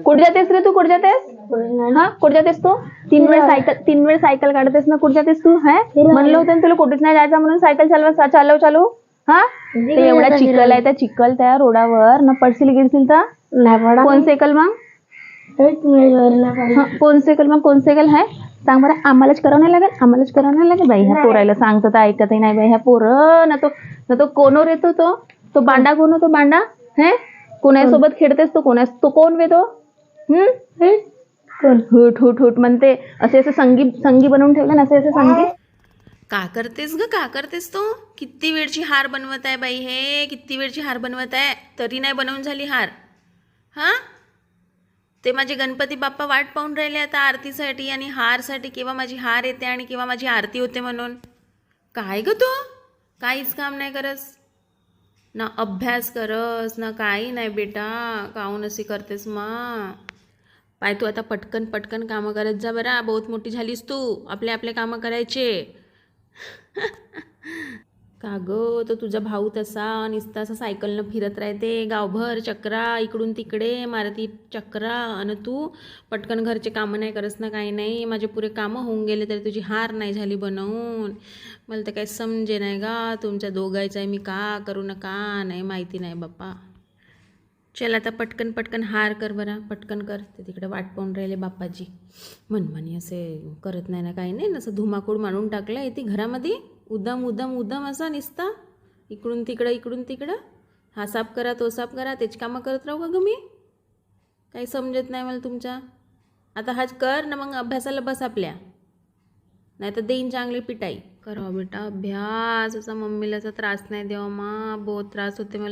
कुठे जातेस रे तू? कुठे जातेस? हा, कुठे जातेस तू? 3 वेळ सायकल काढतेस ना, कुठे जातेस तू? हा, म्हणलं होतं ना तुला कुठेच नाही जायचं म्हणून सायकल चालव. हा, ते एवढा चिखल आहे, त्या चिखल त्या रोडावर न पडशील गिडशील तर कोण सायकल मग? कोण सायकल आहे सांग बरं? आम्हालाच करावं नाही लागेल बाई. ह्या पोरायला सांगतो तर ऐकतही नाही बाई. ह्या पोरं ना तो कोणवर येतो, तो बांडा कोण होतो? बांडा हे कोणासोबत खेळतेस? तो कोण वे तो? हुट हुट हुट म्हणते. असे संगी बनवून ठेवले ना, असे संगी. का करतेस तू? किती वेळची हार बनवत आहे बाई हे? किती वेळची हार बनवत आहे तरी नाही बनवून झाली हार? हा, ते माझे गणपती बाप्पा वाट पाहून राहिले आता आरतीसाठी आणि हारसाठी. केव्हा माझी हार येते आणि केव्हा माझी आरती होते म्हणून. काय ग तू काहीच काम नाही करस ना, अभ्यास करस ना, काही नाही बेटा. काहून अशी करतेस मा? पाय तू आता पटकन कामं करत जा बरा. बहुत मोठी झालीस तू. आपले कामं करायचे. का ग, तो तुझा भाऊ तसा नुसता असा सायकलनं फिरत राहते गावभर, चक्रा इकडून तिकडे मारती चक्रा. आणि तू पटकन घरचे कामं नाही करस ना, काही नाही. माझे पुरे कामं होऊन गेले तरी तुझी हार नाही झाली बनवून. मला तर काही समजे नाही गा तुमच्या दोघायचं आहे. मी का करू नका नाही माहिती नाही बाप्पा. चल आता पटकन हार कर बरा, पटकन कर. ते तिकडे वाट पाहून राहिले बाप्पाजी. मनमानी असे करत नाही ना, काही नाही. असं धुमाकूळ मांडून टाकलं आहे ती घरामध्ये. उदम असा निसता इकडून तिकडं. हा साफ करा, तो साफ करा, त्याची कामं करत राहू का ग मी? काही समजत नाही मला तुमच्या. आता हाच कर ना, मग अभ्यासाला बस आपल्या. नाही तर देईन चांगली पिटाई. करा बेटा अभ्यास. असा मम्मीला त्रास नाही द्यावा मा, बहुत त्रास होते मला.